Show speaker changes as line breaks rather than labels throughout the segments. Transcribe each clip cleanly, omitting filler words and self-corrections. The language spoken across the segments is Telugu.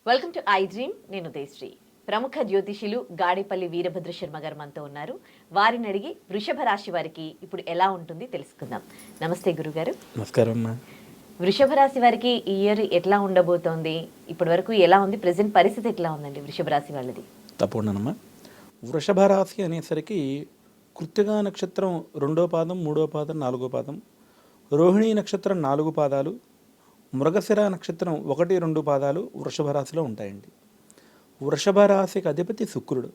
Welcome to I dream. నేను ఉదయశ్రీ. ప్రముఖ జ్యోతిషులు గాడిపల్లి వీరభద్ర శర్మ గారు మనతో ఉన్నారు. వారిని అడిగి వృషభ రాశి వారికి ఇప్పుడు ఎలా ఉంటుంది తెలుసుకుందాం. నమస్తే గురుగారు.
నమస్కారం అమ్మా.
వృషభ రాశి వారికి ఈ ఇయర్ ఎట్లా ఉండబోతోంది? ఇప్పటి వరకు ఎలా ఉంది? ప్రెసెంట్ పరిస్థితి ఎట్లా ఉందండి వృషభ రాశి వాళ్ళది?
తప్పకుండానమ్మా. వృషభ రాశి అనేసరికి కృత్తికా నక్షత్రం 2వ పాదం, 3వ పాదం, 4వ పాదం, రోహిణీ నక్షత్రం 4 పాదాలు, మృగశిర నక్షత్రం 1, 2 పాదాలు వృషభ రాశిలో ఉంటాయండి. వృషభ రాశికి అధిపతి శుక్రుడు.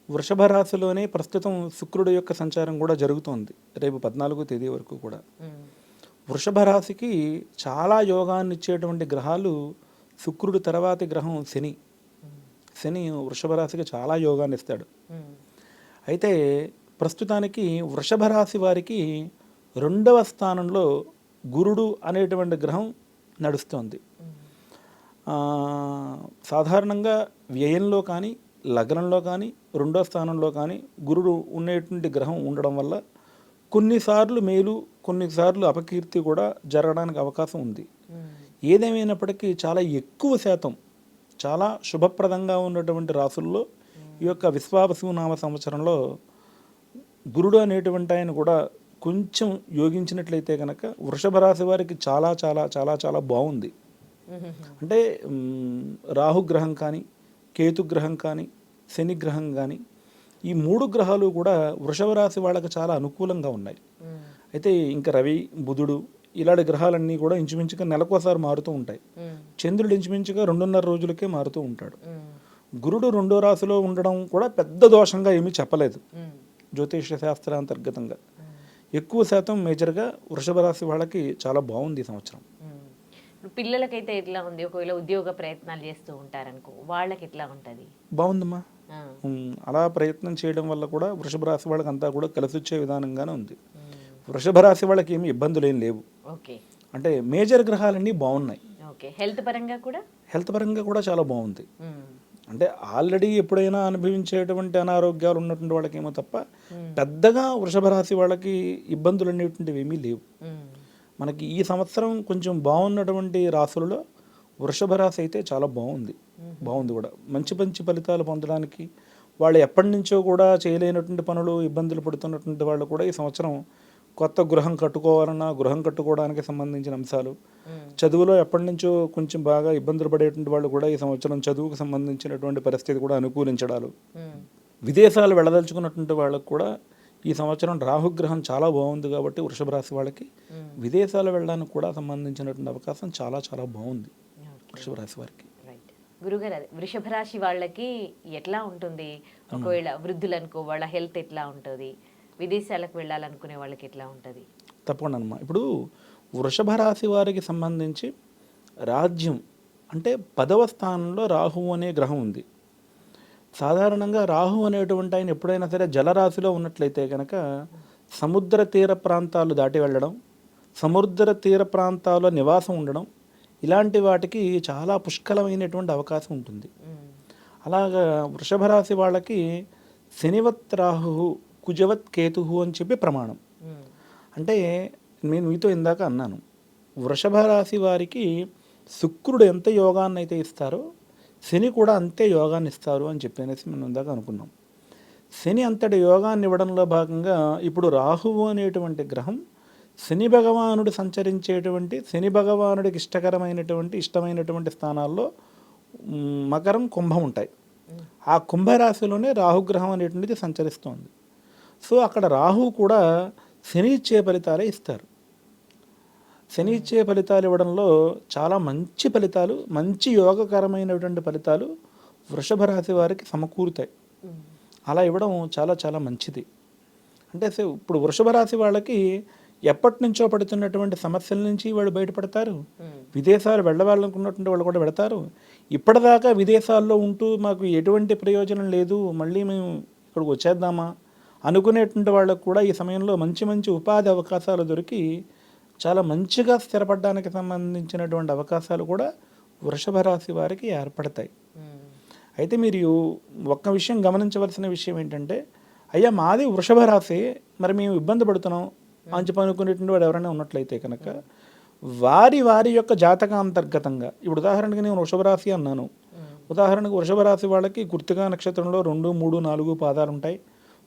వృషభ రాశిలోనే ప్రస్తుతం శుక్రుడు యొక్క సంచారం కూడా జరుగుతోంది, రేపు 14వ తేదీ వరకు కూడా. వృషభ రాశికి చాలా యోగాన్ని ఇచ్చేటువంటి గ్రహాలు శుక్రుడు తర్వాతి గ్రహం శని. శని వృషభ రాశికి చాలా యోగాన్ని ఇస్తాడు. అయితే ప్రస్తుతానికి వృషభ రాశి వారికి 2వ స్థానంలో గురుడు అనేటువంటి గ్రహం నడుస్తోంది. సాధారణంగా వ్యయంలో కానీ లగ్నంలో కానీ 2వ స్థానంలో కానీ గురుడు ఉండేటువంటి గ్రహం ఉండడం వల్ల కొన్నిసార్లు మేలు, కొన్నిసార్లు అపకీర్తి కూడా జరగడానికి అవకాశం ఉంది. ఏదేమైనప్పటికీ చాలా ఎక్కువ శాతం చాలా శుభప్రదంగా ఉన్నటువంటి రాసుల్లో ఈ యొక్క విశ్వావసునామ సంవత్సరంలో గురుడు అనేటువంటి ఆయన కూడా కొంచెం యోగించినట్లయితే కనుక వృషభ రాశి వారికి చాలా చాలా చాలా చాలా బాగుంది. అంటే రాహుగ్రహం కానీ, కేతుగ్రహం కానీ, శనిగ్రహం కానీ, ఈ 3 గ్రహాలు కూడా వృషభ రాశి వాళ్ళకి చాలా అనుకూలంగా ఉన్నాయి. అయితే ఇంకా రవి, బుధుడు ఇలాంటి గ్రహాలన్నీ కూడా ఇంచుమించుగా నెలకోసారి మారుతూ ఉంటాయి. చంద్రుడు ఇంచుమించుగా 2.5 రోజులకే మారుతూ ఉంటాడు. గురుడు 2వ రాశిలో ఉండడం కూడా పెద్ద దోషంగా ఏమీ చెప్పలేదు జ్యోతిష శాస్త్రాంతర్గతంగా. ఎక్కువ శాతం మేజర్గా వృషభ రాశి వాళ్ళకి చాలా బాగుంది ఈ సంవత్సరం.
పిల్లలకైతే ఎట్లా ఉంది? ఒకవేళ ఉద్యోగ ప్రయత్నాలు చేస్తూ ఉంటారనుకో, వాళ్ళకి ఎట్లా ఉంటుంది?
బాగుందమ్మా. అలా ప్రయత్నం చేయడం వల్ల కూడా వృషభ రాశి వాళ్ళకి అంతా కూడా కలిసి వచ్చే విధానంగానే ఉంది. వృషభ రాశి వాళ్ళకి ఏమి ఇబ్బందులు ఏం లేవు. అంటే మేజర్ గ్రహాలన్నీ బాగున్నాయి.
హెల్త్ పరంగా కూడా
చాలా బాగుంది. అంటే ఆల్రెడీ ఎప్పుడైనా అనుభవించేటువంటి అనారోగ్యాలు ఉన్నటువంటి వాళ్ళకి ఏమో తప్ప పెద్దగా వృషభ రాశి వాళ్ళకి ఇబ్బందులు అనేటువంటివి ఏమీ లేవు. మనకి ఈ సంవత్సరం కొంచెం బాగున్నటువంటి రాశులలో వృషభ రాశి అయితే చాలా బాగుంది కూడా. మంచి మంచి ఫలితాలు పొందడానికి వాళ్ళు ఎప్పటి నుంచో కూడా చేయలేనటువంటి పనులు, ఇబ్బందులు పడుతున్నటువంటి వాళ్ళు కూడా ఈ సంవత్సరం కొత్త గృహం కట్టుకోవాలన్నా గృహం కట్టుకోవడానికి సంబంధించిన అంశాలు, చదువులో ఎప్పటి నుంచో కొంచెం బాగా ఇబ్బందులు పడేటువంటి వాళ్ళు కూడా ఈ సంవత్సరం చదువుకు సంబంధించినటువంటి పరిస్థితి కూడా అనుకూలించడాలు, విదేశాలు వెళ్ళదలుచుకున్నటువంటి వాళ్ళకు కూడా ఈ సంవత్సరం రాహుగ్రహం చాలా బాగుంది కాబట్టి వృషభ రాశి వాళ్ళకి విదేశాలు వెళ్ళడానికి కూడా సంబంధించినటువంటి అవకాశం చాలా చాలా బాగుంది వృషభ రాశి వారికి.
గురుగారు, వృషభ రాశి వాళ్ళకి ఎట్లా ఉంటుంది? ఒకవేళ వృద్ధులు అనుకో, వాళ్ళ హెల్త్ ఎట్లా ఉంటుంది? విదేశాలకు వెళ్ళాలనుకునే వాళ్ళకి ఎట్లా ఉంటుంది?
తప్పకుండా అమ్మా. ఇప్పుడు వృషభ రాశి వారికి సంబంధించి రాజ్యం అంటే 10వ స్థానంలో రాహువు అనే గ్రహం ఉంది. సాధారణంగా రాహు అనేటువంటి ఆయన ఎప్పుడైనా సరే జలరాశిలో ఉన్నట్లయితే కనుక సముద్ర తీర ప్రాంతాలు దాటి వెళ్ళడం, సముద్ర తీర ప్రాంతాల్లో నివాసం ఉండడం, ఇలాంటి వాటికి చాలా పుష్కలమైనటువంటి అవకాశం ఉంటుంది. అలాగా వృషభ రాశి వాళ్ళకి శనివత్ రాహు, కుజవత్ కేతు అని చెప్పి ప్రమాణం. అంటే నేను మీతో ఇందాక అన్నాను, వృషభ రాశి వారికి శుక్రుడు ఎంత యోగాన్ని అయితే ఇస్తారో శని కూడా అంతే యోగాన్ని ఇస్తారు అని చెప్పేసి మనం ఇందాక అనుకున్నాం. శని అంతటి యోగాన్ని ఇవ్వడంలో భాగంగా ఇప్పుడు రాహువు అనేటువంటి గ్రహం శని భగవానుడు సంచరించేటువంటి, శని భగవానుడికి ఇష్టమైనటువంటి స్థానాల్లో మకరం, కుంభం ఉంటాయి. ఆ కుంభరాశిలోనే రాహుగ్రహం అనేటువంటిది సంచరిస్తోంది. సో అక్కడ రాహువు కూడా శని ఇచ్చే ఫలితాలే ఇస్తారు. శని ఇచ్చే ఫలితాలు ఇవ్వడంలో చాలా మంచి ఫలితాలు, మంచి యోగకరమైనటువంటి ఫలితాలు వృషభ రాశి వారికి సమకూరుతాయి. అలా ఇవ్వడం చాలా చాలా మంచిది. అంటే ఇప్పుడు వృషభ రాశి వాళ్ళకి ఎప్పటి నుంచో పడుతున్నటువంటి సమస్యల నుంచి వాళ్ళు బయటపడతారు. విదేశాలు వెళ్ళాలనుకున్నటువంటి వాళ్ళు కూడా వెళతారు. ఇప్పటిదాకా విదేశాల్లో ఉంటూ మాకు ఎటువంటి ప్రయోజనం లేదు, మళ్ళీ మేము ఇక్కడికి వచ్చేద్దామా అనుకునేటువంటి వాళ్ళకు కూడా ఈ సమయంలో మంచి మంచి ఉపాధి అవకాశాలు దొరికి చాలా మంచిగా స్థిరపడడానికి సంబంధించినటువంటి అవకాశాలు కూడా వృషభ రాశి వారికి ఏర్పడతాయి. అయితే మీరు ఒక్క విషయం గమనించవలసిన విషయం ఏంటంటే, అయ్యా మాది వృషభ రాశి, మరి మేము ఇబ్బంది పడుతున్నాం అని చెప్పి అనుకునేటువంటి వాడు ఎవరైనా ఉన్నట్లయితే కనుక వారి వారి యొక్క జాతకాంతర్గతంగా, ఇప్పుడు ఉదాహరణకి నేను వృషభ రాశి అన్నాను, ఉదాహరణకు వృషభ రాశి వాళ్ళకి కృత్తికా నక్షత్రంలో 2, 3, 4 పాదాలు ఉంటాయి,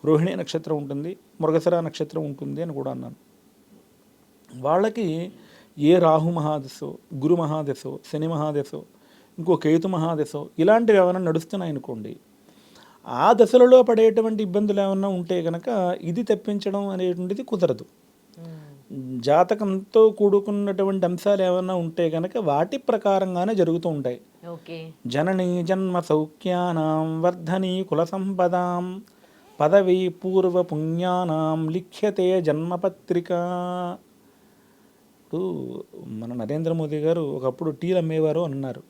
రోహిణి నక్షత్రం ఉంటుంది, మృగశిర నక్షత్రం ఉంటుంది అని కూడా అన్నాను. వాళ్ళకి ఏ రాహు మహాదశో, గురు మహాదశో, శని మహాదశో, ఇంకో కేతు మహాదశో ఇలాంటివి ఏమైనా నడుస్తున్నాయి అనుకోండి, ఆ దశలలో పడేటువంటి ఇబ్బందులు ఏమైనా ఉంటే కనుక ఇది తెప్పించడం అనేటువంటిది కుదరదు. జాతకంతో కూడుకున్నటువంటి అంశాలు ఏమైనా ఉంటే కనుక వాటి ప్రకారంగానే జరుగుతూ ఉంటాయి. జననీ జన్మ సౌఖ్యానాం వర్ధనీ కుల సంపదాం పదవీ పూర్వ పుణ్యానాం లిఖ్యతే జన్మపత్రిక. ఇప్పుడు మన నరేంద్ర మోదీ గారు ఒకప్పుడు టీలు అమ్మేవారు అన్నారు.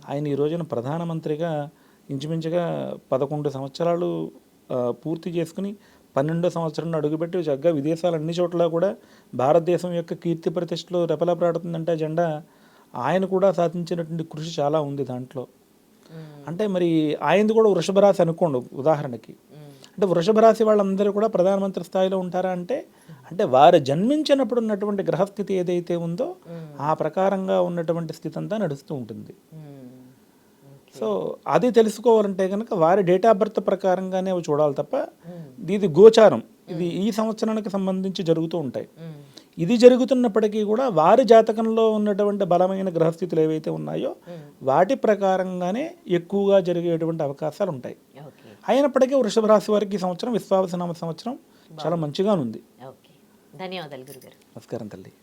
ఆయన ఈ రోజున ప్రధానమంత్రిగా ఇంచుమించుగా 11 సంవత్సరాలు పూర్తి చేసుకుని 12వ సంవత్సరంలో అడుగుపెట్టి చక్కగా విదేశాలు అన్ని చోట్ల కూడా భారతదేశం యొక్క కీర్తి ప్రతిష్టలో రెపరెపలాడుతుందంటే జెండా ఆయన కూడా సాధించినటువంటి కృషి చాలా ఉంది దాంట్లో. అంటే మరి ఆయనది కూడా వృషభ రాశి అనుకోండి ఉదాహరణకి. అంటే వృషభ రాశి వాళ్ళందరూ కూడా ప్రధానమంత్రి స్థాయిలో ఉంటారా అంటే, అంటే వారు జన్మించినప్పుడు ఉన్నటువంటి గ్రహస్థితి ఏదైతే ఉందో ఆ ప్రకారంగా ఉన్నటువంటి స్థితి అంతా నడుస్తూ ఉంటుంది. సో అది తెలుసుకోవాలంటే కనుక వారి డేట్ ఆఫ్ బర్త్ ప్రకారంగానే అవి చూడాలి తప్ప, ఇది గోచారం, ఇది ఈ సంవత్సరానికి సంబంధించి జరుగుతూ ఉంటాయి. ఇది జరుగుతున్నప్పటికీ కూడా వారి జాతకంలో ఉన్నటువంటి బలమైన గ్రహస్థితులు ఏవైతే ఉన్నాయో వాటి ప్రకారంగానే ఎక్కువగా జరిగేటువంటి అవకాశాలు ఉంటాయి. అయినప్పటికీ వృషభ రాశి వారికి ఈ సంవత్సరం విశ్వావసనామ సంవత్సరం చాలా మంచిగా ఉంది.
ధన్యవాదాలు గురుగారు.
నమస్కారం తల్లి.